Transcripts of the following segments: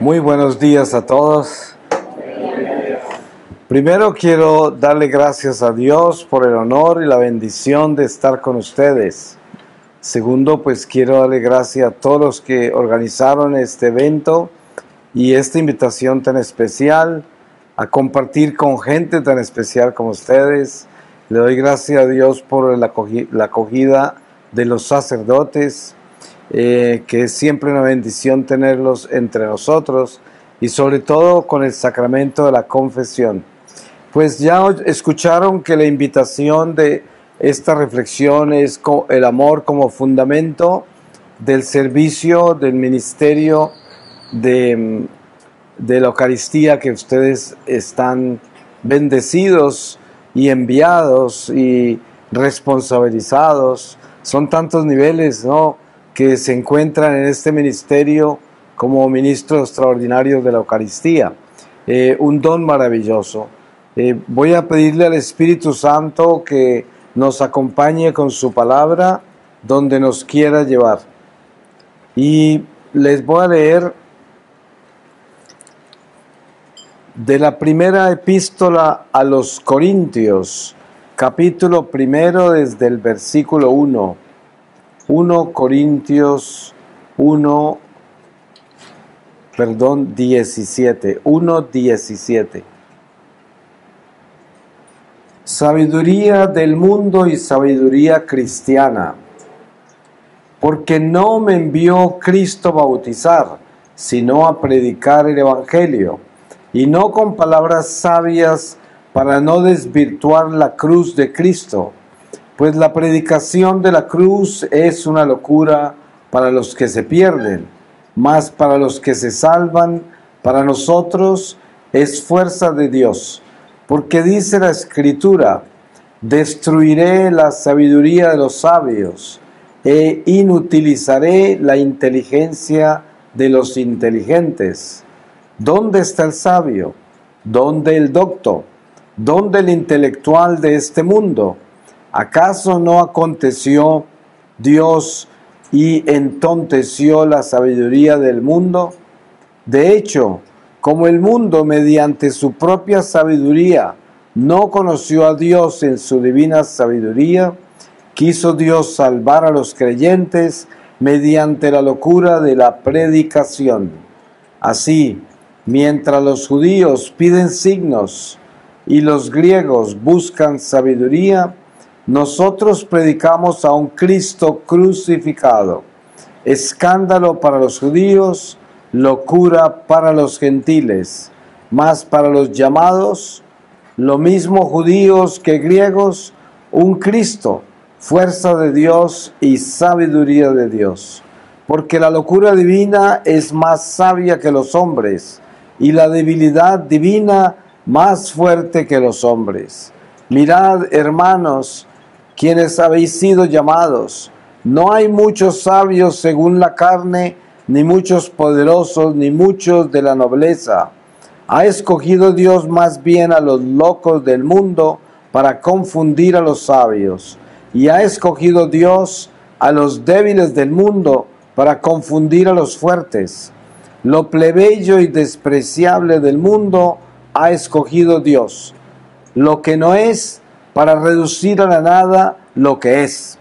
Muy buenos días a todos. Primero quiero darle gracias a Dios por el honor y la bendición de estar con ustedes. Segundo, pues quiero darle gracias a todos los que organizaron este evento y esta invitación tan especial a compartir con gente tan especial como ustedes. Le doy gracias a Dios por la acogida de los sacerdotes, que es siempre una bendición tenerlos entre nosotros, y sobre todo con el sacramento de la confesión. Pues ya escucharon que la invitación de esta reflexión es el amor como fundamento del servicio, del ministerio de la Eucaristía, que ustedes están bendecidos y enviados y responsabilizados. Son tantos niveles, ¿no?, que se encuentran en este ministerio como ministros extraordinarios de la Eucaristía. Un don maravilloso. Voy a pedirle al Espíritu Santo que nos acompañe con su palabra donde nos quiera llevar. Y les voy a leer de la primera epístola a los Corintios, capítulo 1, desde el versículo 1. 1 Corintios 17. Sabiduría del mundo y sabiduría cristiana. Porque no me envió Cristo a bautizar, sino a predicar el Evangelio, y no con palabras sabias para no desvirtuar la cruz de Cristo. Pues la predicación de la cruz es una locura para los que se pierden, mas para los que se salvan, para nosotros es fuerza de Dios. Porque dice la Escritura: destruiré la sabiduría de los sabios e inutilizaré la inteligencia de los inteligentes. ¿Dónde está el sabio? ¿Dónde el docto? ¿Dónde el intelectual de este mundo? ¿Acaso no aconteció Dios y entonteció la sabiduría del mundo? De hecho, como el mundo mediante su propia sabiduría no conoció a Dios en su divina sabiduría, quiso Dios salvar a los creyentes mediante la locura de la predicación. Así, mientras los judíos piden signos y los griegos buscan sabiduría, nosotros predicamos a un Cristo crucificado, escándalo para los judíos, locura para los gentiles, mas para los llamados, lo mismo judíos que griegos, un Cristo, fuerza de Dios y sabiduría de Dios. Porque la locura divina es más sabia que los hombres, y la debilidad divina más fuerte que los hombres. Mirad, hermanos, quienes habéis sido llamados, no hay muchos sabios según la carne, ni muchos poderosos, ni muchos de la nobleza. Ha escogido Dios más bien a los locos del mundo para confundir a los sabios, y ha escogido Dios a los débiles del mundo para confundir a los fuertes. Lo plebeyo y despreciable del mundo ha escogido Dios, lo que no es, para reducir a la nada lo que es,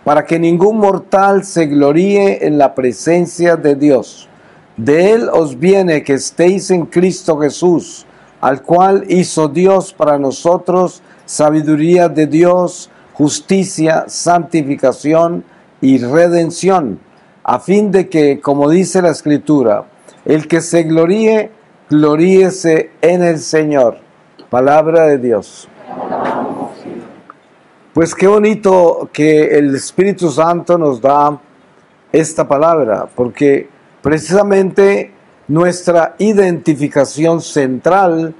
para que ningún mortal se gloríe en la presencia de Dios. De Él os viene que estéis en Cristo Jesús, al cual hizo Dios para nosotros sabiduría de Dios, justicia, santificación y redención, a fin de que, como dice la Escritura, el que se gloríe, gloríese en el Señor. Palabra de Dios. Pues qué bonito que el Espíritu Santo nos da esta palabra, porque precisamente nuestra identificación central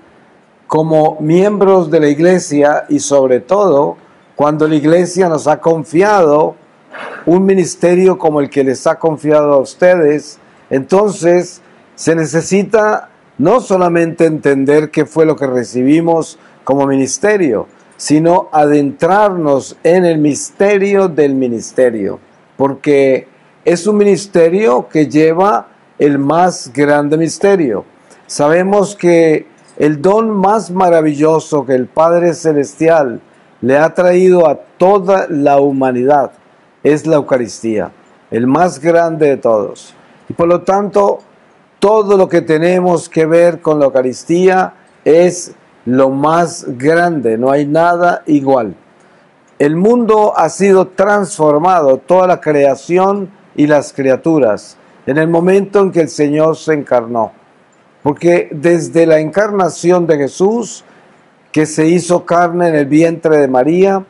como miembros de la Iglesia, y sobre todo cuando la Iglesia nos ha confiado un ministerio como el que les ha confiado a ustedes, entonces se necesita no solamente entender qué fue lo que recibimos como ministerio, sino adentrarnos en el misterio del ministerio, porque es un ministerio que lleva el más grande misterio. Sabemos que el don más maravilloso que el Padre Celestial le ha traído a toda la humanidad es la Eucaristía, el más grande de todos. Y por lo tanto, todo lo que tenemos que ver con la Eucaristía es lo más grande, no hay nada igual. El mundo ha sido transformado, toda la creación y las criaturas, en el momento en que el Señor se encarnó. Porque desde la encarnación de Jesús, que se hizo carne en el vientre de María,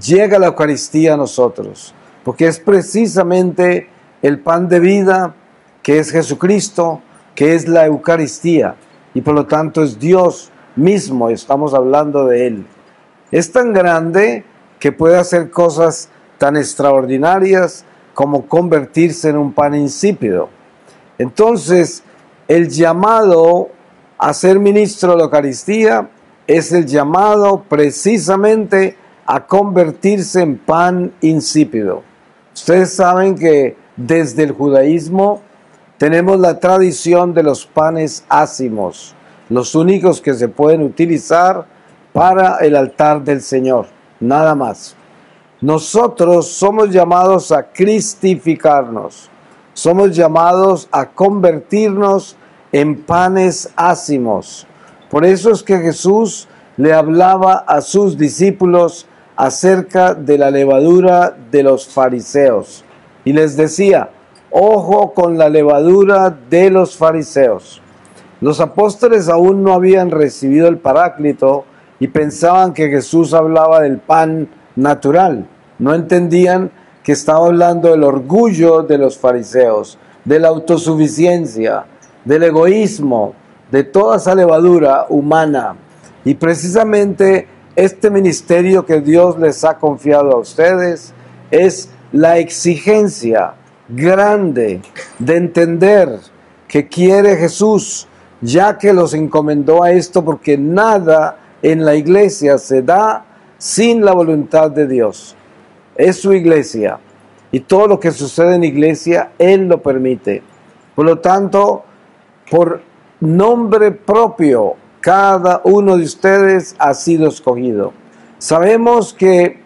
llega la Eucaristía a nosotros. Porque es precisamente el pan de vida, que es Jesucristo, que es la Eucaristía. Y por lo tanto es Dios mismo, estamos hablando de Él. Es tan grande que puede hacer cosas tan extraordinarias como convertirse en un pan insípido. Entonces, el llamado a ser ministro de la Eucaristía es el llamado precisamente a convertirse en pan insípido. Ustedes saben que desde el judaísmo tenemos la tradición de los panes ácimos, los únicos que se pueden utilizar para el altar del Señor, nada más. Nosotros somos llamados a cristificarnos, somos llamados a convertirnos en panes ácimos. Por eso es que Jesús le hablaba a sus discípulos acerca de la levadura de los fariseos y les decía: ojo con la levadura de los fariseos. Los apóstoles aún no habían recibido el Paráclito y pensaban que Jesús hablaba del pan natural. No entendían que estaba hablando del orgullo de los fariseos, de la autosuficiencia, del egoísmo, de toda esa levadura humana. Y precisamente este ministerio que Dios les ha confiado a ustedes es la exigencia grande de entender que quiere Jesús, ya que los encomendó a esto, porque nada en la iglesia se da sin la voluntad de Dios. Es su iglesia y todo lo que sucede en iglesia Él lo permite. Por lo tanto, por nombre propio, cada uno de ustedes ha sido escogido. Sabemos que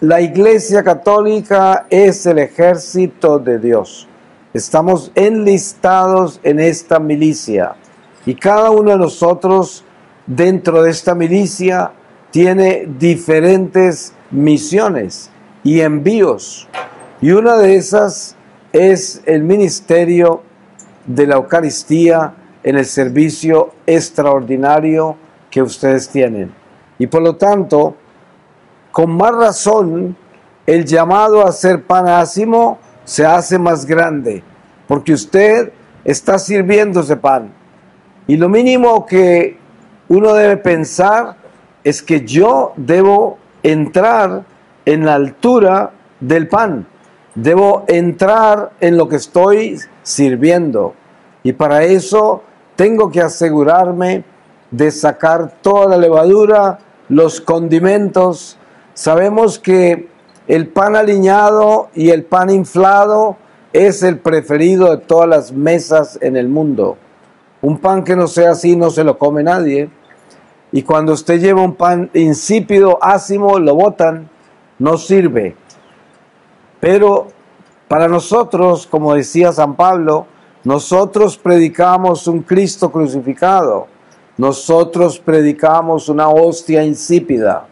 la Iglesia Católica es el ejército de Dios. Estamos enlistados en esta milicia y cada uno de nosotros dentro de esta milicia tiene diferentes misiones y envíos. Y una de esas es el ministerio de la Eucaristía en el servicio extraordinario que ustedes tienen. Y por lo tanto, con más razón, el llamado a ser pan ácimo se hace más grande, porque usted está sirviendo ese pan. Y lo mínimo que uno debe pensar es que yo debo entrar en la altura del pan. Debo entrar en lo que estoy sirviendo. Y para eso tengo que asegurarme de sacar toda la levadura, los condimentos. Sabemos que el pan aliñado y el pan inflado es el preferido de todas las mesas en el mundo. Un pan que no sea así no se lo come nadie. Y cuando usted lleva un pan insípido, ácimo, lo botan, no sirve. Pero para nosotros, como decía San Pablo, nosotros predicamos un Cristo crucificado. Nosotros predicamos una hostia insípida.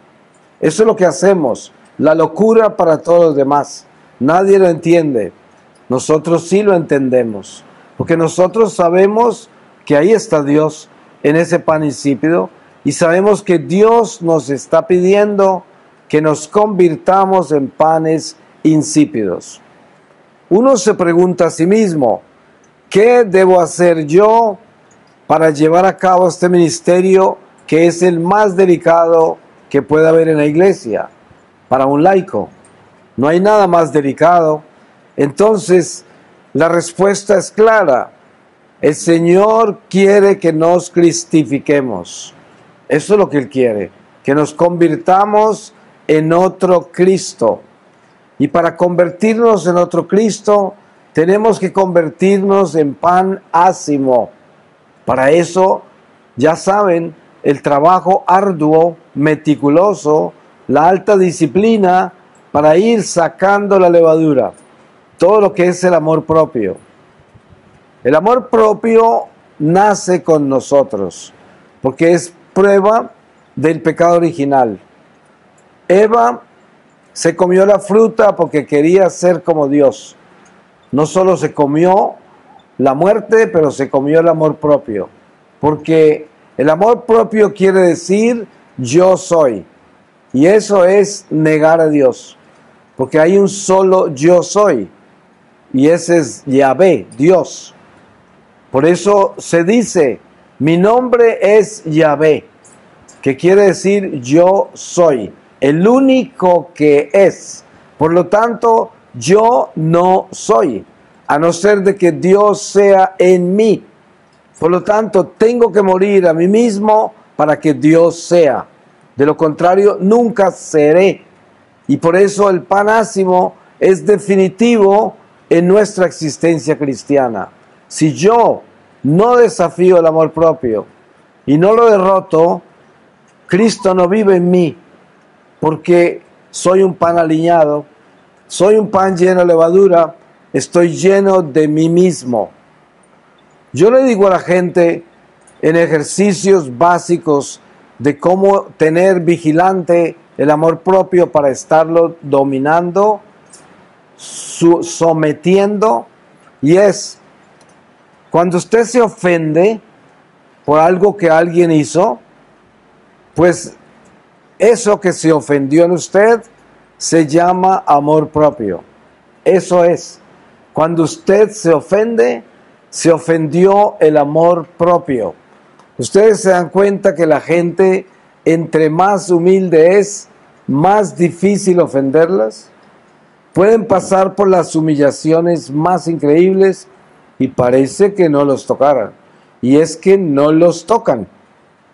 Eso es lo que hacemos. La locura para todos los demás. Nadie lo entiende. Nosotros sí lo entendemos. Porque nosotros sabemos que ahí está Dios en ese pan insípido. Y sabemos que Dios nos está pidiendo que nos convirtamos en panes insípidos. Uno se pregunta a sí mismo: ¿qué debo hacer yo para llevar a cabo este ministerio que es el más delicado que puede haber en la iglesia para un laico? No hay nada más delicado. Entonces, la respuesta es clara. El Señor quiere que nos cristifiquemos. Eso es lo que Él quiere, que nos convirtamos en otro Cristo. Y para convertirnos en otro Cristo, tenemos que convertirnos en pan ácimo. Para eso, ya saben, el trabajo arduo, meticuloso, la alta disciplina para ir sacando la levadura. Todo lo que es el amor propio. El amor propio nace con nosotros, porque es prueba del pecado original. Eva se comió la fruta porque quería ser como Dios. No solo se comió la muerte, pero se comió el amor propio. Porque el amor propio quiere decir yo soy. Y eso es negar a Dios. Porque hay un solo yo soy. Y ese es Yahvé, Dios. Por eso se dice, mi nombre es Yahvé, que quiere decir yo soy, el único que es. Por lo tanto, yo no soy, a no ser de que Dios sea en mí. Por lo tanto, tengo que morir a mí mismo para que Dios sea. De lo contrario, nunca seré. Y por eso el pan ácimo es definitivo en nuestra existencia cristiana. Si yo no desafío el amor propio y no lo derroto, Cristo no vive en mí, porque soy un pan aliñado, soy un pan lleno de levadura, estoy lleno de mí mismo. Yo le digo a la gente en ejercicios básicos de cómo tener vigilante el amor propio para estarlo dominando, sometiendo, y es cuando usted se ofende por algo que alguien hizo, pues eso que se ofendió en usted se llama amor propio. Eso es. Cuando usted se ofende, se ofendió el amor propio. Ustedes se dan cuenta que la gente, entre más humilde es, más difícil ofenderlas. Pueden pasar por las humillaciones más increíbles y parece que no los tocaran. Y es que no los tocan.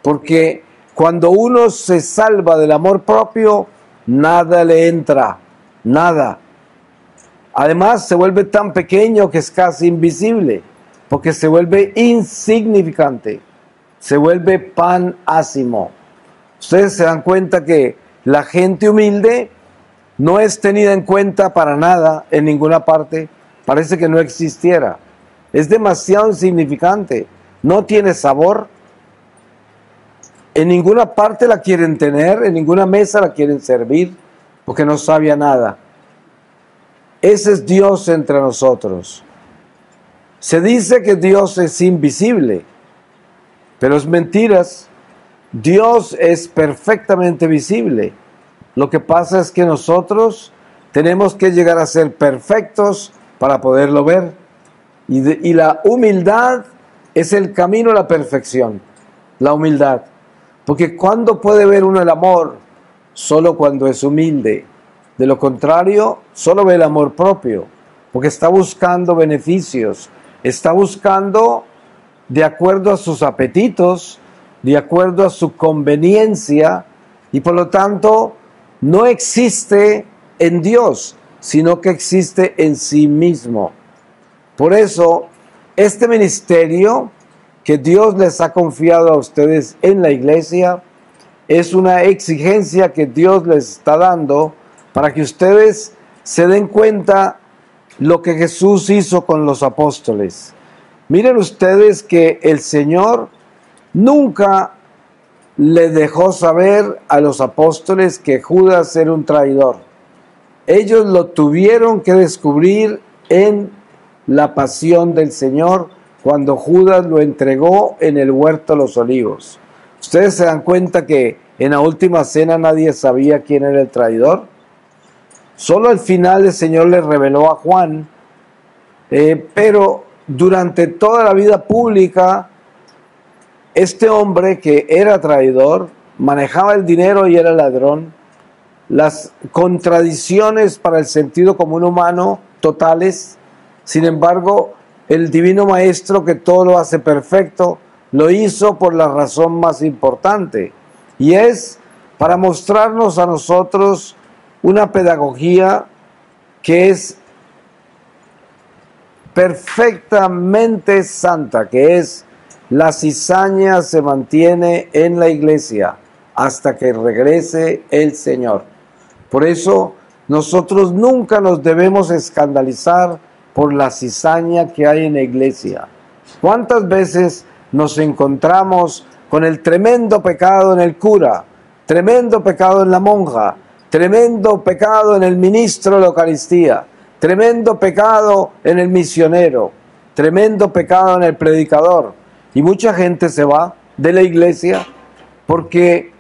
Porque cuando uno se salva del amor propio, nada le entra. Nada. Además, se vuelve tan pequeño que es casi invisible. Porque se vuelve insignificante. Se vuelve pan ácimo. Ustedes se dan cuenta que la gente humilde no es tenida en cuenta para nada en ninguna parte. Parece que no existiera. Es demasiado insignificante. No tiene sabor. En ninguna parte la quieren tener, en ninguna mesa la quieren servir, porque no sabe a nada. Ese es Dios entre nosotros. Se dice que Dios es invisible, pero es mentiras. Dios es perfectamente visible. Lo que pasa es que nosotros tenemos que llegar a ser perfectos para poderlo ver. Y la humildad es el camino a la perfección. La humildad. Porque ¿cuándo puede ver uno el amor? Solo cuando es humilde. De lo contrario, solo ve el amor propio. Porque está buscando beneficios. Está buscando de acuerdo a sus apetitos, de acuerdo a su conveniencia. Y por lo tanto, no existe en Dios, sino que existe en sí mismo. Por eso, este ministerio que Dios les ha confiado a ustedes en la iglesia es una exigencia que Dios les está dando para que ustedes se den cuenta lo que Jesús hizo con los apóstoles. Miren ustedes que el Señor nunca le dejó saber a los apóstoles que Judas era un traidor. Ellos lo tuvieron que descubrir en la pasión del Señor cuando Judas lo entregó en el huerto de los olivos. Ustedes se dan cuenta que en la última cena nadie sabía quién era el traidor. Solo al final el Señor le reveló a Juan, pero durante toda la vida pública, este hombre que era traidor, manejaba el dinero y era ladrón. Las contradicciones para el sentido común humano totales. Sin embargo, el divino maestro que todo lo hace perfecto, lo hizo por la razón más importante. Y es para mostrarnos a nosotros una pedagogía que es perfectamente santa, que es la cizaña, se mantiene en la iglesia hasta que regrese el Señor. Por eso nosotros nunca nos debemos escandalizar por la cizaña que hay en la iglesia. ¿Cuántas veces nos encontramos con el tremendo pecado en el cura, tremendo pecado en la monja, tremendo pecado en el ministro de la Eucaristía, tremendo pecado en el misionero, tremendo pecado en el predicador? Y mucha gente se va de la iglesia porque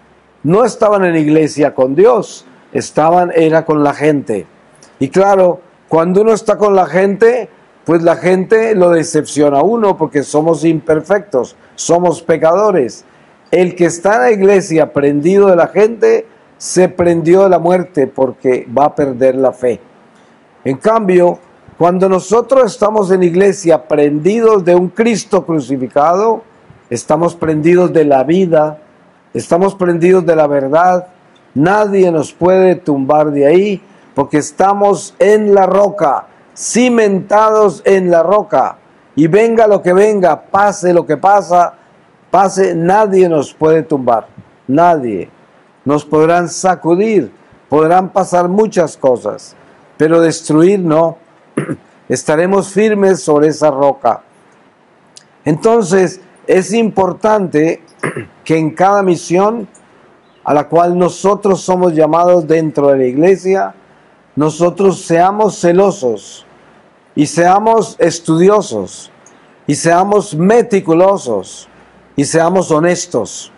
no estaban en la iglesia con Dios, era con la gente. Y claro, cuando uno está con la gente, pues la gente lo decepciona a uno porque somos imperfectos, somos pecadores. El que está en la iglesia prendido de la gente, se prendió de la muerte porque va a perder la fe. En cambio, cuando nosotros estamos en la iglesia prendidos de un Cristo crucificado, estamos prendidos de la vida, estamos prendidos de la verdad, nadie nos puede tumbar de ahí, porque estamos en la roca, cimentados en la roca, y venga lo que venga, pase lo que pase, nadie nos puede tumbar, nadie. Nos podrán sacudir, podrán pasar muchas cosas, pero destruir no. Estaremos firmes sobre esa roca. Entonces, es importante que en cada misión a la cual nosotros somos llamados dentro de la iglesia, nosotros seamos celosos y seamos estudiosos y seamos meticulosos y seamos honestos,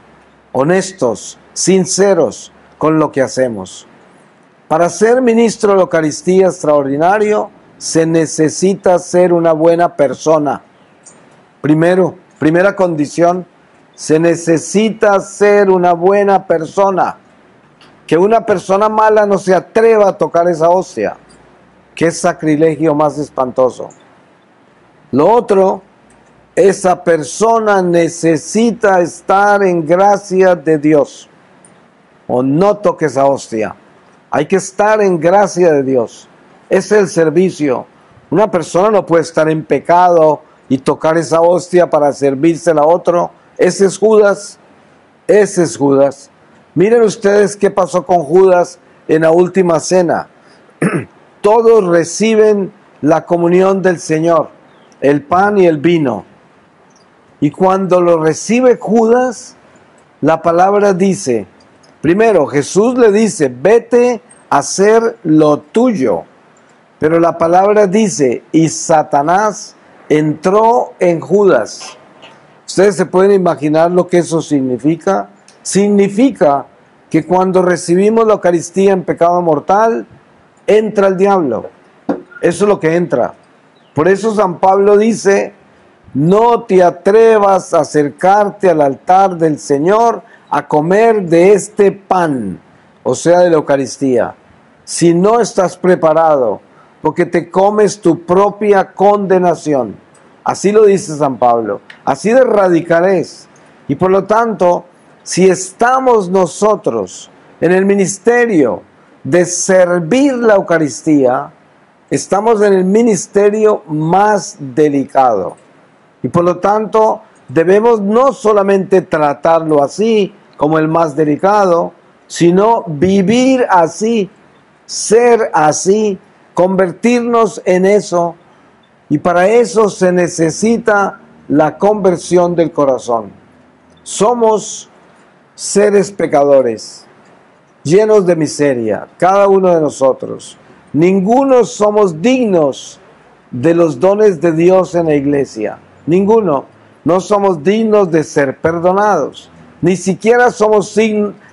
sinceros con lo que hacemos. Para ser ministro de la Eucaristía extraordinario, se necesita ser una buena persona. Primera condición, se necesita ser una buena persona. Que una persona mala no se atreva a tocar esa hostia. Qué sacrilegio más espantoso. Lo otro, esa persona necesita estar en gracia de Dios. O no toque esa hostia. Hay que estar en gracia de Dios. Es el servicio. Una persona no puede estar en pecado y tocar esa hostia para servírsela a otro. Ese es Judas. Ese es Judas. Miren ustedes qué pasó con Judas en la última cena. Todos reciben la comunión del Señor, el pan y el vino. Y cuando lo recibe Judas, la palabra dice, primero Jesús le dice, vete a hacer lo tuyo. Pero la palabra dice, y Satanás entró en Judas. ¿Ustedes se pueden imaginar lo que eso significa? Significa que cuando recibimos la Eucaristía en pecado mortal, entra el diablo. Eso es lo que entra. Por eso San Pablo dice, no te atrevas a acercarte al altar del Señor a comer de este pan, o sea, de la Eucaristía, si no estás preparado, porque te comes tu propia condenación. Así lo dice San Pablo. Así de radical es. Y por lo tanto, si estamos nosotros en el ministerio de servir la Eucaristía, estamos en el ministerio más delicado. Y por lo tanto, debemos no solamente tratarlo así, como el más delicado, sino vivir así, ser así, convertirnos en eso. Y para eso se necesita la conversión del corazón. Somos seres pecadores, llenos de miseria, cada uno de nosotros. Ninguno somos dignos de los dones de Dios en la iglesia. Ninguno. No somos dignos de ser perdonados. Ni siquiera somos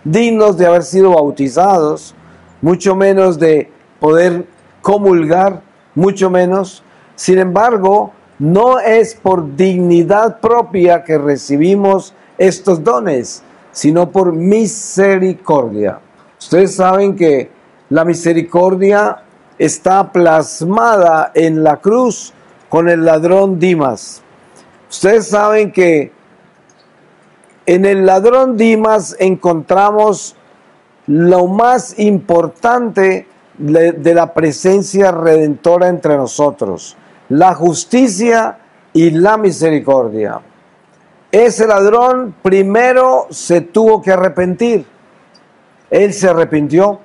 dignos de haber sido bautizados, mucho menos de poder comulgar, mucho menos. Sin embargo, no es por dignidad propia que recibimos estos dones, sino por misericordia. Ustedes saben que la misericordia está plasmada en la cruz con el ladrón Dimas. Ustedes saben que en el ladrón Dimas encontramos lo más importante de la presencia redentora entre nosotros. la justicia y la misericordia. Ese ladrón primero se tuvo que arrepentir. Él se arrepintió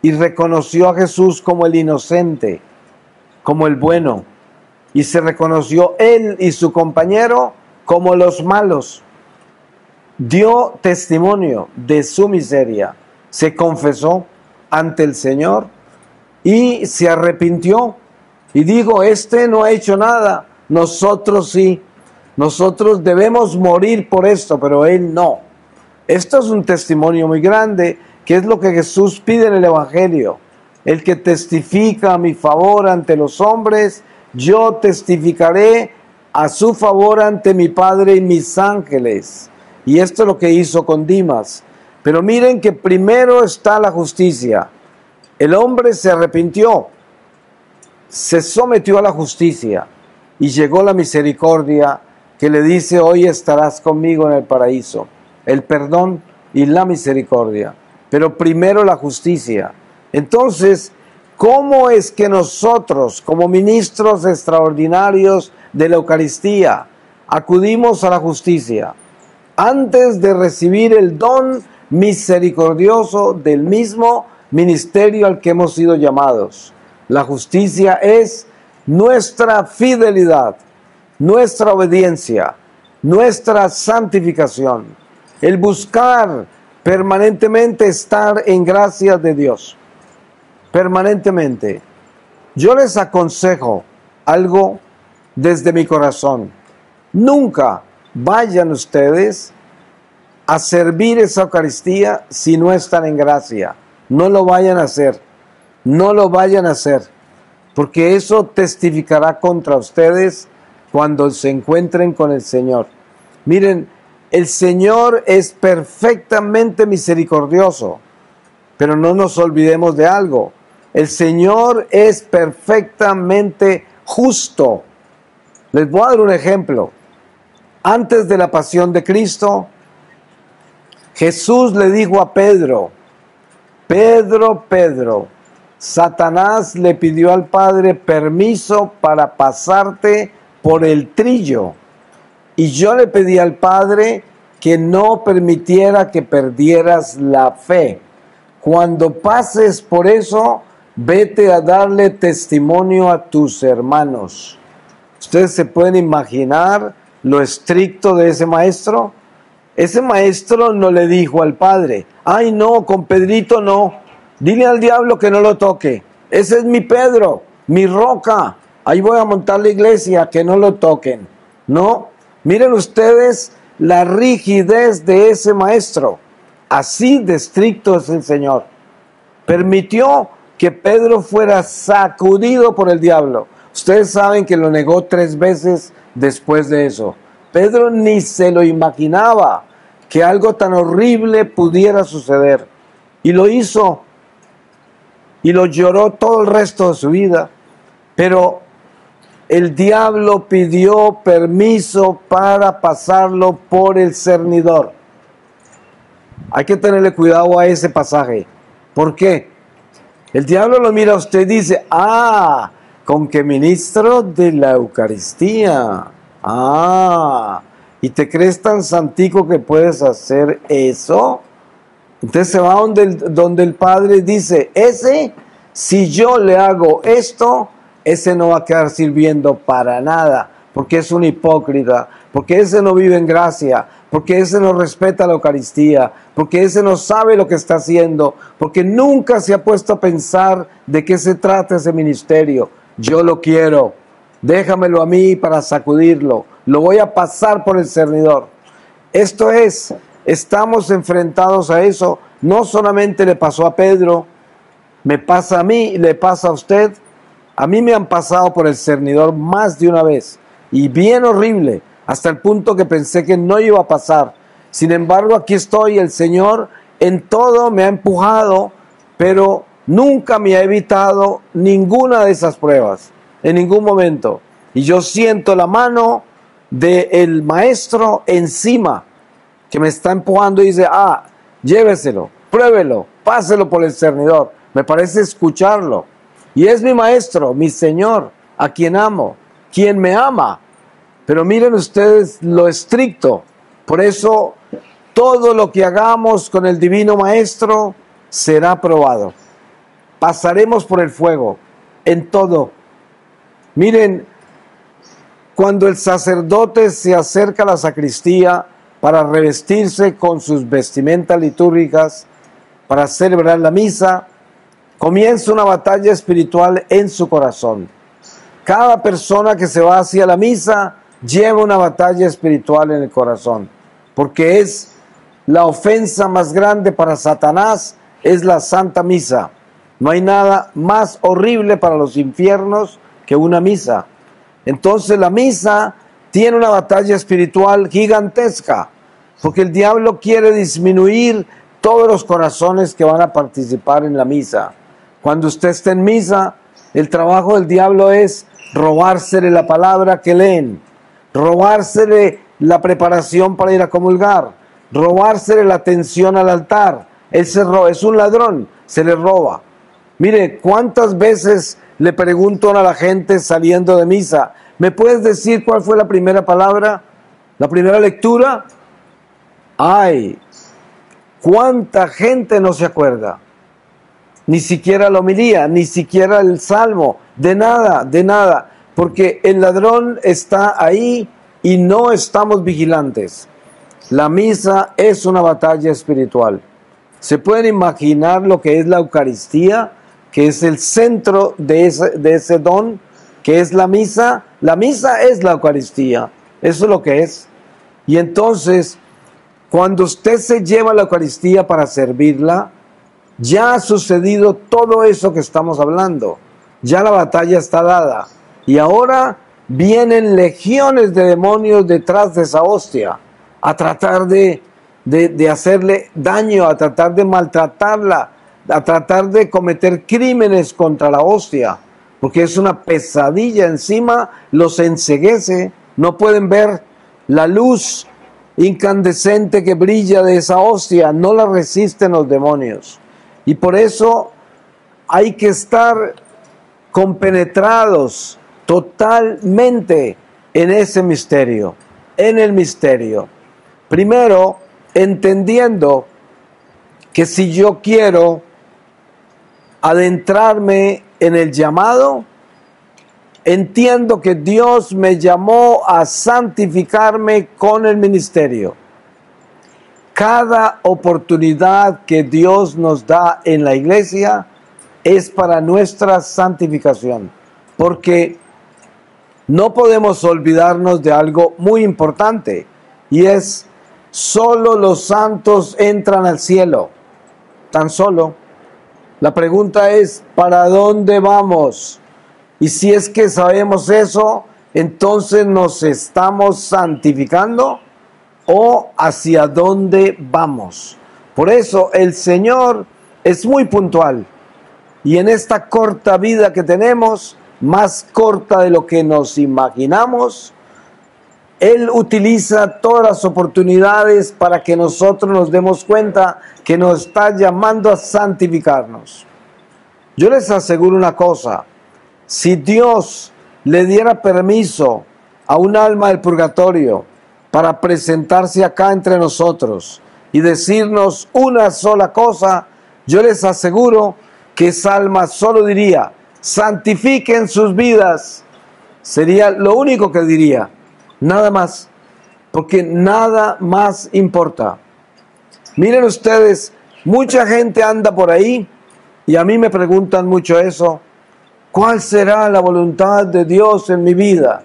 y reconoció a Jesús como el inocente, como el bueno. Y se reconoció él y su compañero como los malos. Dio testimonio de su miseria. Se confesó ante el Señor y se arrepintió. Y dijo, este no ha hecho nada, nosotros sí. Nosotros debemos morir por esto, pero él no. Esto es un testimonio muy grande, que es lo que Jesús pide en el Evangelio. El que testifica a mi favor ante los hombres, yo testificaré a su favor ante mi Padre y mis ángeles. Y esto es lo que hizo con Dimas. Pero miren que primero está la justicia. El hombre se arrepintió, se sometió a la justicia y llegó la misericordia que le dice, hoy estarás conmigo en el paraíso. El perdón y la misericordia. Pero primero la justicia. Entonces, ¿cómo es que nosotros, como ministros extraordinarios de la Eucaristía, acudimos a la justicia? Antes de recibir el don misericordioso del mismo ministerio al que hemos sido llamados. La justicia es nuestra fidelidad, nuestra obediencia, nuestra santificación, el buscar permanentemente estar en gracia de Dios, permanentemente. Yo les aconsejo algo desde mi corazón. Nunca vayan ustedes a servir esa Eucaristía si no están en gracia. No lo vayan a hacer, no lo vayan a hacer, porque eso testificará contra ustedes cuando se encuentren con el Señor. Miren, el Señor es perfectamente misericordioso, pero no nos olvidemos de algo. El Señor es perfectamente justo. Les voy a dar un ejemplo. Antes de la pasión de Cristo, Jesús le dijo a Pedro, Pedro, Pedro, Satanás le pidió al Padre permiso para pasarte por el trillo. Y yo le pedí al Padre que no permitiera que perdieras la fe. Cuando pases por eso, vete a darle testimonio a tus hermanos. ¿Ustedes se pueden imaginar lo estricto de ese maestro? Ese maestro no le dijo al Padre, ay no, con Pedrito no, dile al diablo que no lo toque. Ese es mi Pedro, mi roca, ahí voy a montar la iglesia, que no lo toquen. No, miren ustedes la rigidez de ese maestro. Así de estricto es el Señor. Permitió que Pedro fuera sacudido por el diablo. Ustedes saben que lo negó 3 veces después de eso. Pedro ni se lo imaginaba que algo tan horrible pudiera suceder. Y lo hizo. Y lo lloró todo el resto de su vida. Pero el diablo pidió permiso para pasarlo por el cernidor. Hay que tenerle cuidado a ese pasaje. ¿Por qué? El diablo lo mira a usted y dice, ah, con que ministro de la Eucaristía. Ah, ¿y te crees tan santico que puedes hacer eso? Entonces se va donde el Padre dice, ese, si yo le hago esto, ese no va a quedar sirviendo para nada, porque es un hipócrita, porque ese no vive en gracia, porque ese no respeta la Eucaristía, porque ese no sabe lo que está haciendo, porque nunca se ha puesto a pensar de qué se trata ese ministerio. Yo lo quiero, déjamelo a mí para sacudirlo, lo voy a pasar por el cernidor. Esto es, estamos enfrentados a eso. No solamente le pasó a Pedro, me pasa a mí, le pasa a usted. A mí me han pasado por el cernidor más de una vez, y bien horrible, hasta el punto que pensé que no iba a pasar. Sin embargo, aquí estoy, el Señor en todo me ha empujado, pero nunca me ha evitado ninguna de esas pruebas, en ningún momento. Y yo siento la mano del maestro encima, que me está empujando y dice, ah, lléveselo, pruébelo, páselo por el cernidor. Me parece escucharlo. Y es mi maestro, mi Señor, a quien amo. quien me ama. Pero miren ustedes lo estricto. Por eso todo lo que hagamos con el Divino Maestro será probado. Pasaremos por el fuego en todo. Miren, cuando el sacerdote se acerca a la sacristía para revestirse con sus vestimentas litúrgicas, para celebrar la misa, comienza una batalla espiritual en su corazón. Cada persona que se va hacia la misa lleva una batalla espiritual en el corazón, porque es la ofensa más grande para Satanás, es la Santa Misa. No hay nada más horrible para los infiernos que una misa. Entonces la misa tiene una batalla espiritual gigantesca, porque el diablo quiere disminuir todos los corazones que van a participar en la misa. Cuando usted esté en misa, el trabajo del diablo es robársele la palabra que leen, robársele la preparación para ir a comulgar, robársele la atención al altar. Él es un ladrón, se le roba. Mire, ¿cuántas veces le pregunto a la gente saliendo de misa, ¿me puedes decir cuál fue la primera palabra? ¿La primera lectura? ¡Ay! ¿Cuánta gente no se acuerda? Ni siquiera la homilía, ni siquiera el salmo, de nada, porque el ladrón está ahí y no estamos vigilantes. La misa es una batalla espiritual. ¿Se pueden imaginar lo que es la Eucaristía, que es el centro de ese don, que es la misa? La misa es la Eucaristía, eso es lo que es. Y entonces, cuando usted se lleva la Eucaristía para servirla, ya ha sucedido todo eso que estamos hablando. Ya la batalla está dada. Y ahora vienen legiones de demonios detrás de esa hostia a tratar de hacerle daño, a tratar de maltratarla, a tratar de cometer crímenes contra la hostia, porque es una pesadilla. Encima los enceguece, no pueden ver la luz incandescente que brilla de esa hostia, no la resisten los demonios. Y por eso hay que estar compenetrados totalmente en ese misterio, en el misterio. Primero, entendiendo que si yo quiero adentrarme en el llamado, entiendo que Dios me llamó a santificarme con el ministerio. Cada oportunidad que Dios nos da en la iglesia es para nuestra santificación, porque no podemos olvidarnos de algo muy importante, y es: solo los santos entran al cielo, tan solo. La pregunta es, ¿para dónde vamos? Y si es que sabemos eso, entonces nos estamos santificando, o hacia dónde vamos. Por eso el Señor es muy puntual, y en esta corta vida que tenemos, más corta de lo que nos imaginamos, Él utiliza todas las oportunidades para que nosotros nos demos cuenta que nos está llamando a santificarnos. Yo les aseguro una cosa: si Dios le diera permiso a un alma del purgatorio para presentarse acá entre nosotros y decirnos una sola cosa, yo les aseguro que esa alma solo diría: santifiquen sus vidas. Sería lo único que diría, nada más, porque nada más importa. Miren ustedes, mucha gente anda por ahí y a mí me preguntan mucho eso: ¿cuál será la voluntad de Dios en mi vida?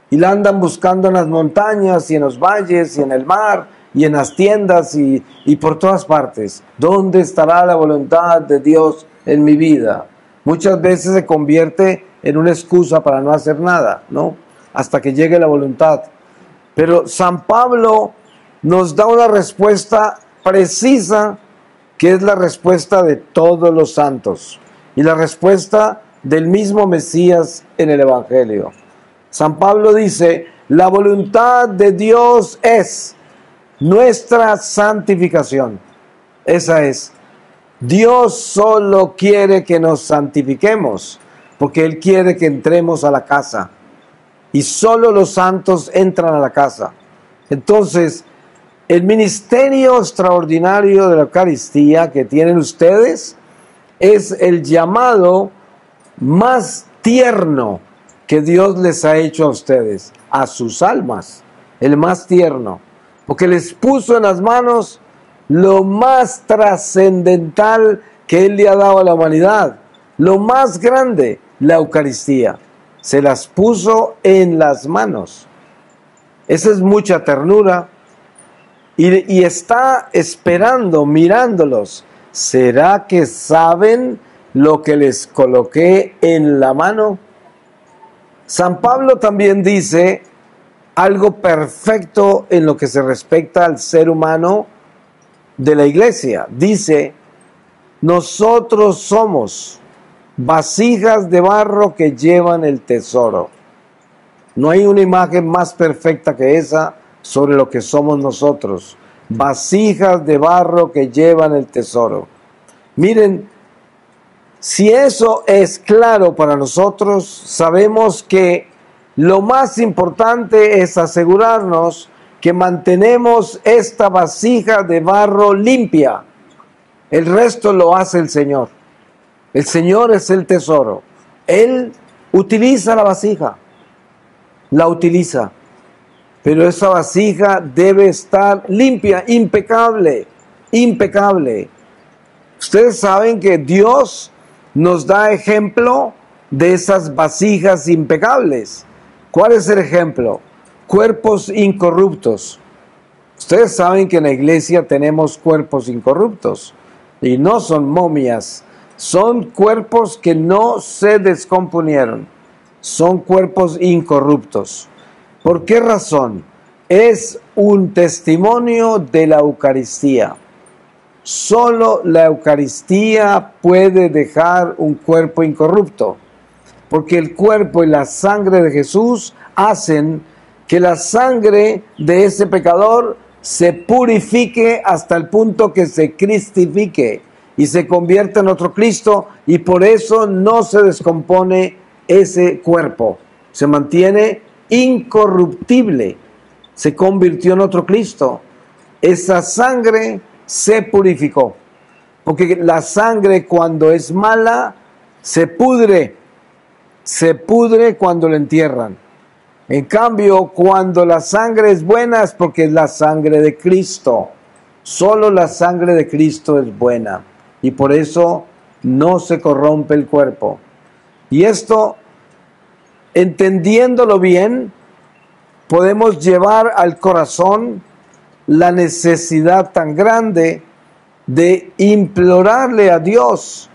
Y la andan buscando en las montañas y en los valles y en el mar y en las tiendas y por todas partes. ¿Dónde estará la voluntad de Dios en mi vida? Muchas veces se convierte en una excusa para no hacer nada, ¿no? Hasta que llegue la voluntad. Pero San Pablo nos da una respuesta precisa, que es la respuesta de todos los santos y la respuesta del mismo Mesías en el Evangelio. San Pablo dice: la voluntad de Dios es nuestra santificación. Esa es. Dios solo quiere que nos santifiquemos, porque Él quiere que entremos a la casa. y solo los santos entran a la casa. Entonces, el ministerio extraordinario de la Eucaristía que tienen ustedes es el llamado más tierno que Dios les ha hecho a ustedes, a sus almas, el más tierno, porque les puso en las manos lo más trascendental que Él le ha dado a la humanidad, lo más grande, la Eucaristía. Se las puso en las manos. Esa es mucha ternura. Y está esperando, mirándolos. ¿Será que saben lo que les coloqué en la mano? San Pablo también dice algo perfecto en lo que se respecta al ser humano de la iglesia. Dice, nosotros somos vasijas de barro que llevan el tesoro. No hay una imagen más perfecta que esa sobre lo que somos nosotros. Vasijas de barro que llevan el tesoro. Miren, si eso es claro para nosotros, sabemos que lo más importante es asegurarnos que mantenemos esta vasija de barro limpia. El resto lo hace el Señor. El Señor es el tesoro. Él utiliza la vasija, la utiliza, pero esa vasija debe estar limpia, impecable, impecable. Ustedes saben que Dios nos da ejemplo de esas vasijas impecables. ¿Cuál es el ejemplo? Cuerpos incorruptos. Ustedes saben que en la iglesia tenemos cuerpos incorruptos y no son momias. Son cuerpos que no se descomponieron. Son cuerpos incorruptos. ¿Por qué razón? Es un testimonio de la Eucaristía. Solo la Eucaristía puede dejar un cuerpo incorrupto. Porque el cuerpo y la sangre de Jesús hacen que la sangre de ese pecador se purifique hasta el punto que se cristifique y se convierte en otro Cristo, y por eso no se descompone ese cuerpo, se mantiene incorruptible, se convirtió en otro Cristo. Esa sangre se purificó, porque la sangre cuando es mala se pudre cuando la entierran. En cambio, cuando la sangre es buena es porque es la sangre de Cristo. Solo la sangre de Cristo es buena. Y por eso no se corrompe el cuerpo. Y esto, entendiéndolo bien, podemos llevar al corazón la necesidad tan grande de implorarle a Dios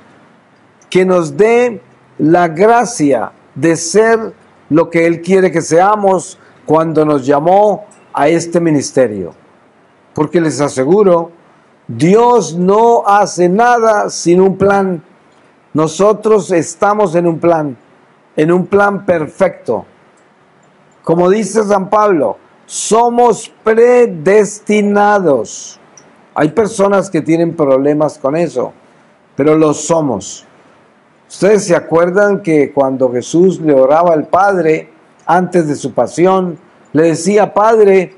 que nos dé la gracia de ser lo que Él quiere que seamos cuando nos llamó a este ministerio. Porque les aseguro, Dios no hace nada sin un plan. Nosotros estamos en un plan perfecto. Como dice San Pablo, somos predestinados. Hay personas que tienen problemas con eso, pero lo somos. Ustedes se acuerdan que cuando Jesús le oraba al Padre antes de su pasión, le decía: Padre,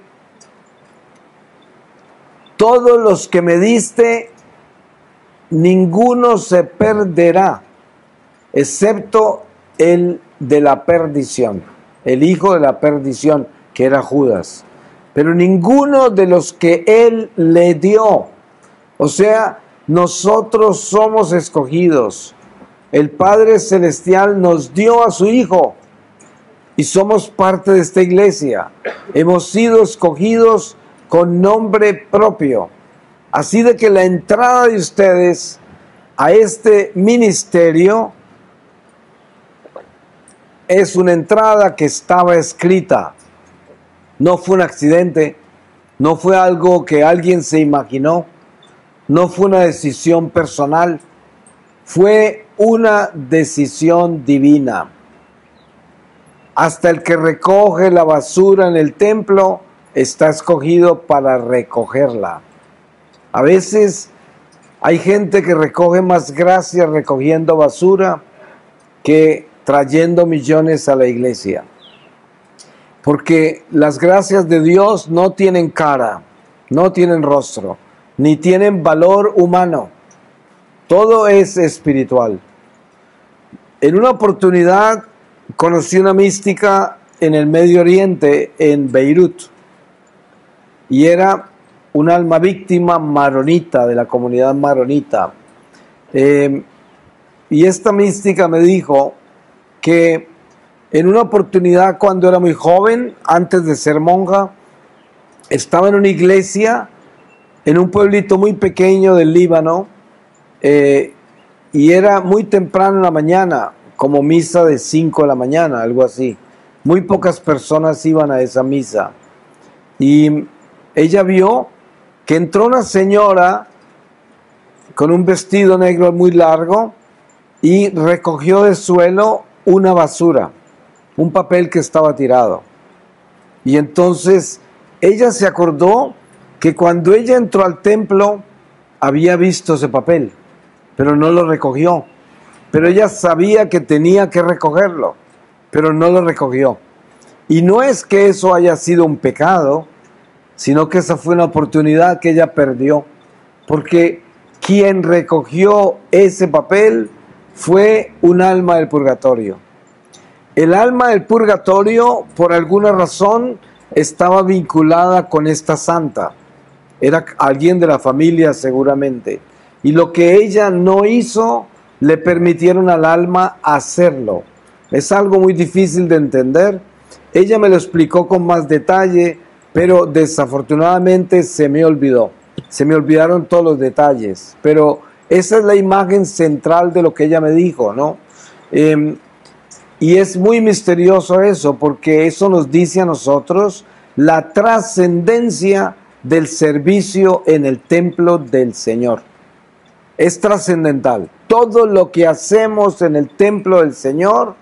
todos los que me diste, ninguno se perderá, excepto el de la perdición, el hijo de la perdición, que era Judas. Pero ninguno de los que Él le dio. O sea, nosotros somos escogidos. El Padre Celestial nos dio a su Hijo y somos parte de esta iglesia. Hemos sido escogidos con nombre propio. Así de que la entrada de ustedes a este ministerio es una entrada que estaba escrita. No fue un accidente, no fue algo que alguien se imaginó, no fue una decisión personal, fue una decisión divina. Hasta el que recoge la basura en el templo está escogido para recogerla. A veces hay gente que recoge más gracias recogiendo basura que trayendo millones a la iglesia. porque las gracias de Dios no tienen cara, no tienen rostro, ni tienen valor humano. Todo es espiritual. En una oportunidad conocí una mística en el Medio Oriente, en Beirut, y era un alma víctima maronita, de la comunidad maronita. Y esta mística me dijo que en una oportunidad, cuando era muy joven, antes de ser monja, estaba en una iglesia en un pueblito muy pequeño del Líbano, y era muy temprano en la mañana, como misa de 5 de la mañana, algo así. Muy pocas personas iban a esa misa. Y ella vio que entró una señora con un vestido negro muy largo y recogió del suelo una basura, un papel que estaba tirado. Y entonces ella se acordó que cuando ella entró al templo había visto ese papel, pero no lo recogió. Pero ella sabía que tenía que recogerlo, pero no lo recogió. Y no es que eso haya sido un pecado, sino que esa fue una oportunidad que ella perdió, porque quien recogió ese papel fue un alma del purgatorio. El alma del purgatorio, por alguna razón, estaba vinculada con esta santa. Era alguien de la familia seguramente. Y lo que ella no hizo, le permitieron al alma hacerlo. Es algo muy difícil de entender. Ella me lo explicó con más detalle, pero desafortunadamente se me olvidó. Se me olvidaron todos los detalles. Pero esa es la imagen central de lo que ella me dijo, ¿no? Y es muy misterioso eso, porque eso nos dice a nosotros la trascendencia del servicio en el templo del Señor. Es trascendental. Todo lo que hacemos en el templo del Señor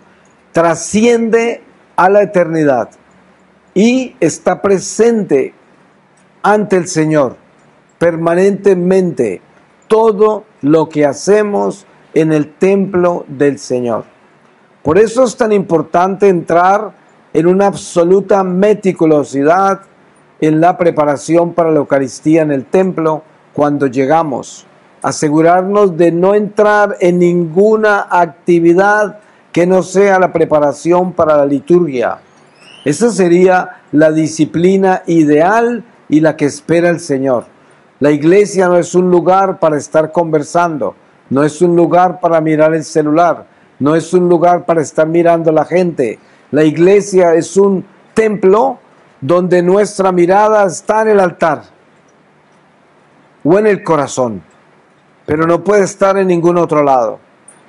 trasciende a la eternidad y está presente ante el Señor permanentemente. Todo lo que hacemos en el templo del Señor. Por eso es tan importante entrar en una absoluta meticulosidad en la preparación para la Eucaristía en el templo cuando llegamos. Asegurarnos de no entrar en ninguna actividad que no sea la preparación para la liturgia. Esa sería la disciplina ideal y la que espera el Señor. La iglesia no es un lugar para estar conversando, no es un lugar para mirar el celular, no es un lugar para estar mirando a la gente. La iglesia es un templo donde nuestra mirada está en el altar o en el corazón, pero no puede estar en ningún otro lado.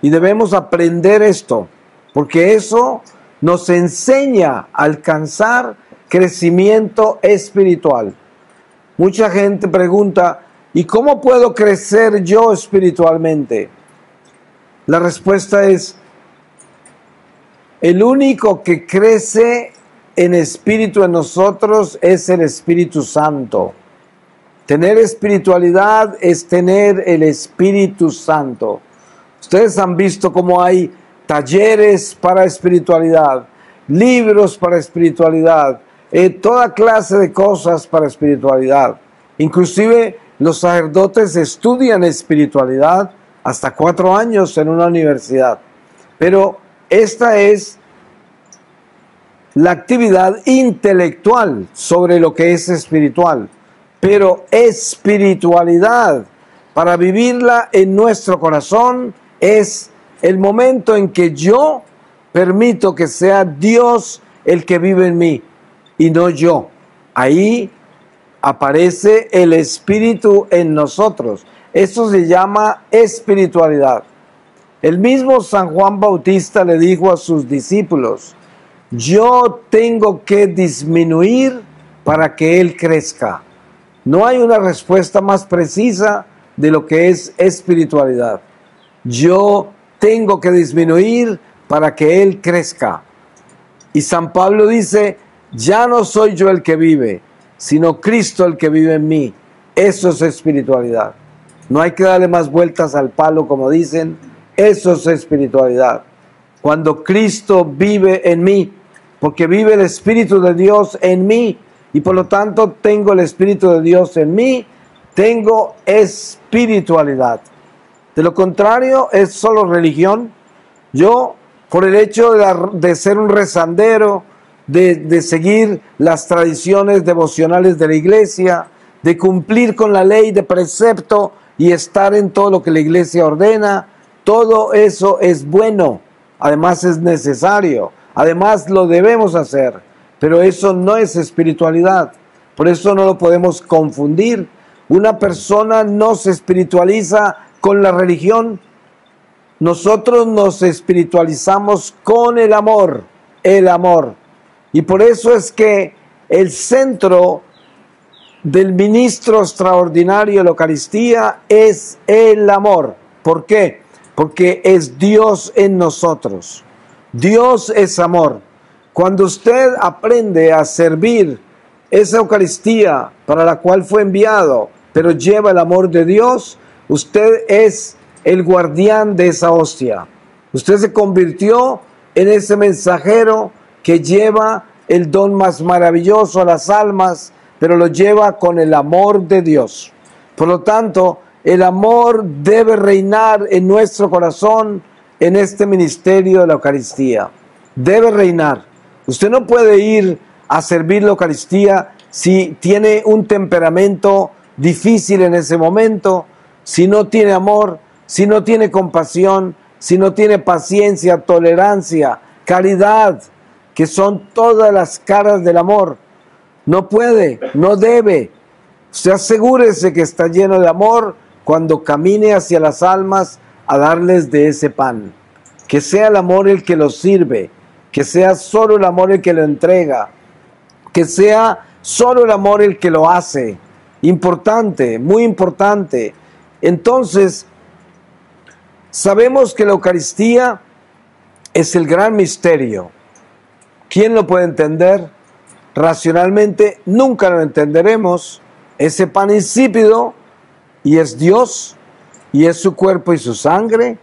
Y debemos aprender esto, porque eso nos enseña a alcanzar crecimiento espiritual. Mucha gente pregunta, ¿y cómo puedo crecer yo espiritualmente? La respuesta es, el único que crece en espíritu en nosotros es el Espíritu Santo. Tener espiritualidad es tener el Espíritu Santo. Ustedes han visto cómo hay talleres para espiritualidad, libros para espiritualidad, toda clase de cosas para espiritualidad. Inclusive los sacerdotes estudian espiritualidad hasta 4 años en una universidad. Pero esta es la actividad intelectual sobre lo que es espiritual. Pero espiritualidad, para vivirla en nuestro corazón, es el momento en que yo permito que sea Dios el que vive en mí y no yo. Ahí aparece el Espíritu en nosotros. Eso se llama espiritualidad. El mismo San Juan Bautista le dijo a sus discípulos, yo tengo que disminuir para que Él crezca. No hay una respuesta más precisa de lo que es espiritualidad. Yo tengo que disminuir para que Él crezca. Y San Pablo dice, ya no soy yo el que vive, sino Cristo el que vive en mí. Eso es espiritualidad. No hay que darle más vueltas al palo, como dicen. Eso es espiritualidad. Cuando Cristo vive en mí, porque vive el Espíritu de Dios en mí, y por lo tanto tengo el Espíritu de Dios en mí, tengo espiritualidad. De lo contrario, es solo religión. Yo, por el hecho de ser un rezandero, de seguir las tradiciones devocionales de la iglesia, de cumplir con la ley de precepto y estar en todo lo que la iglesia ordena, todo eso es bueno, además es necesario, además lo debemos hacer, pero eso no es espiritualidad, por eso no lo podemos confundir. Una persona no se espiritualiza con la religión, nosotros nos espiritualizamos con el amor, y por eso es que el centro del ministro extraordinario de la Eucaristía es el amor. ¿Por qué? Porque es Dios en nosotros. Dios es amor. Cuando usted aprende a servir esa Eucaristía para la cual fue enviado, pero lleva el amor de Dios, usted es el guardián de esa hostia. Usted se convirtió en ese mensajero que lleva el don más maravilloso a las almas, pero lo lleva con el amor de Dios. Por lo tanto, el amor debe reinar en nuestro corazón en este ministerio de la Eucaristía. Debe reinar. Usted no puede ir a servir la Eucaristía si tiene un temperamento difícil en ese momento, si no tiene amor, si no tiene compasión, si no tiene paciencia, tolerancia, caridad, que son todas las caras del amor. No puede, no debe. Usted asegúrese que está lleno de amor cuando camine hacia las almas a darles de ese pan. Que sea el amor el que los sirve, que sea solo el amor el que lo entrega, que sea solo el amor el que lo hace. Importante, muy importante. Entonces, sabemos que la Eucaristía es el gran misterio. ¿Quién lo puede entender? Racionalmente nunca lo entenderemos. Ese pan insípido, y es Dios, y es su cuerpo y su sangre,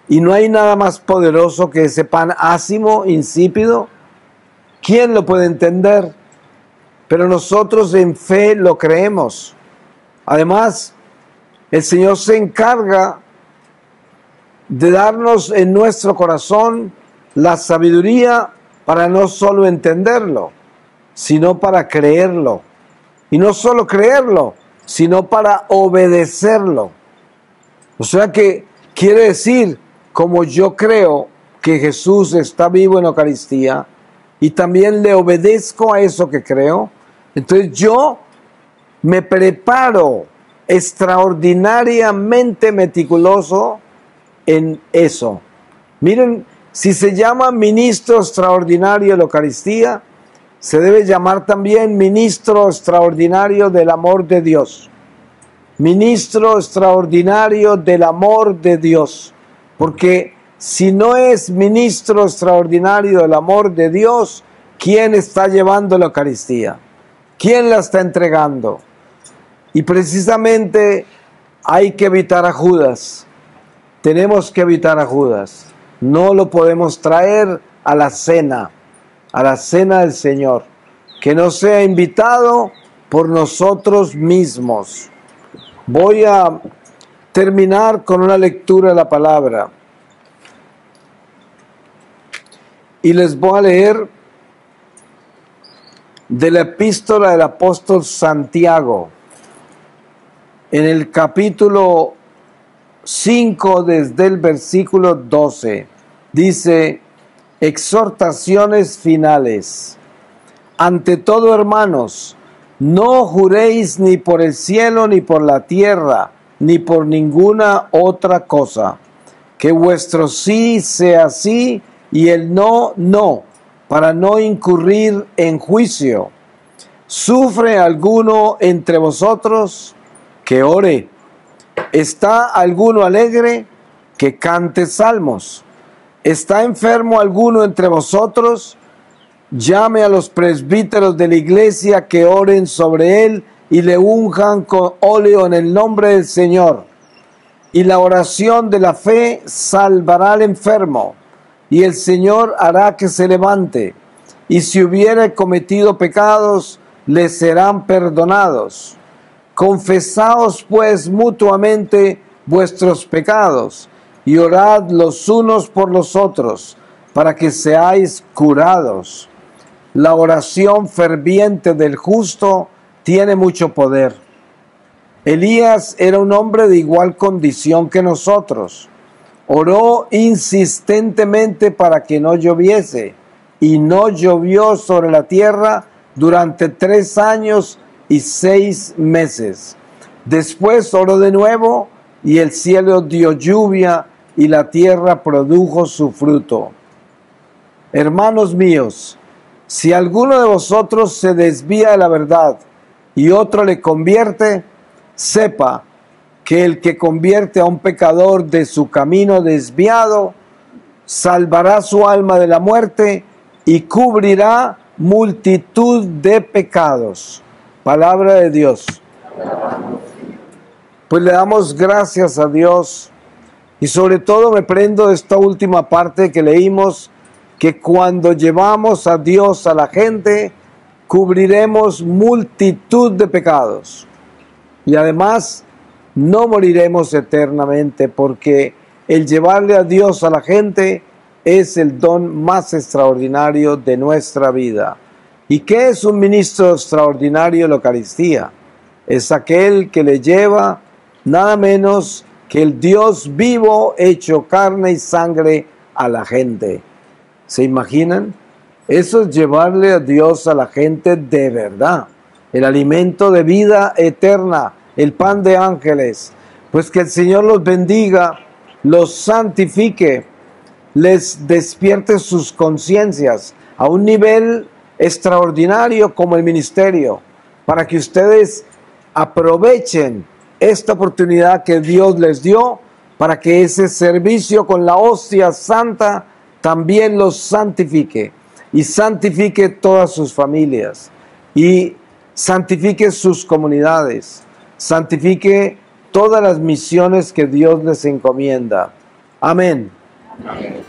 y no hay nada más poderoso que ese pan ácimo, insípido. ¿Quién lo puede entender? Pero nosotros en fe lo creemos. Además, el Señor se encarga de darnos en nuestro corazón la sabiduría para no solo entenderlo, sino para creerlo. Y no solo creerlo, sino para obedecerlo. O sea que quiere decir, como yo creo que Jesús está vivo en la Eucaristía y también le obedezco a eso que creo, entonces yo me preparo extraordinariamente meticuloso en eso. Miren, si se llama ministro extraordinario de la Eucaristía, se debe llamar también ministro extraordinario del amor de Dios. Ministro extraordinario del amor de Dios. Porque si no es ministro extraordinario del amor de Dios, ¿quién está llevando la Eucaristía? ¿Quién la está entregando? Y precisamente hay que evitar a Judas. Tenemos que evitar a Judas. No lo podemos traer a la cena del Señor. Que no sea invitado por nosotros mismos. Voy a terminar con una lectura de la palabra. Y les voy a leer de la epístola del apóstol Santiago, en el capítulo 5, desde el versículo 12, dice: exhortaciones finales. Ante todo, hermanos, no juréis ni por el cielo, ni por la tierra, ni por ninguna otra cosa, que vuestro sí sea sí y el no, no, para no incurrir en juicio. ¿Sufre alguno entre vosotros? Que ore. ¿Está alguno alegre? Que cante salmos. ¿Está enfermo alguno entre vosotros? Llame a los presbíteros de la iglesia que oren sobre él y le unjan con óleo en el nombre del Señor. Y la oración de la fe salvará al enfermo, y el Señor hará que se levante. y si hubiere cometido pecados, le serán perdonados. Confesaos pues mutuamente vuestros pecados, y orad los unos por los otros, para que seáis curados. La oración ferviente del justo tiene mucho poder. Elías era un hombre de igual condición que nosotros. Oró insistentemente para que no lloviese, y no llovió sobre la tierra durante 3 años y 6 meses. Después oró de nuevo, y el cielo dio lluvia, y la tierra produjo su fruto. Hermanos míos, si alguno de vosotros se desvía de la verdad y otro le convierte, sepa que el que convierte a un pecador de su camino desviado, salvará su alma de la muerte y cubrirá multitud de pecados. Palabra de Dios. Pues le damos gracias a Dios, y sobre todo me prendo de esta última parte que leímos, que cuando llevamos a Dios a la gente, cubriremos multitud de pecados. Y además, no moriremos eternamente, porque el llevarle a Dios a la gente es el don más extraordinario de nuestra vida. ¿Y qué es un ministro extraordinario de la Eucaristía? Es aquel que le lleva nada menos que el Dios vivo hecho carne y sangre a la gente. ¿Se imaginan? Eso es llevarle a Dios a la gente de verdad. El alimento de vida eterna, el pan de ángeles. Pues que el Señor los bendiga, los santifique, les despierte sus conciencias a un nivel extraordinario como el ministerio, para que ustedes aprovechen esta oportunidad que Dios les dio, para que ese servicio con la hostia santa también los santifique, y santifique todas sus familias, y santifique sus comunidades, santifique todas las misiones que Dios les encomienda. Amén. Amén.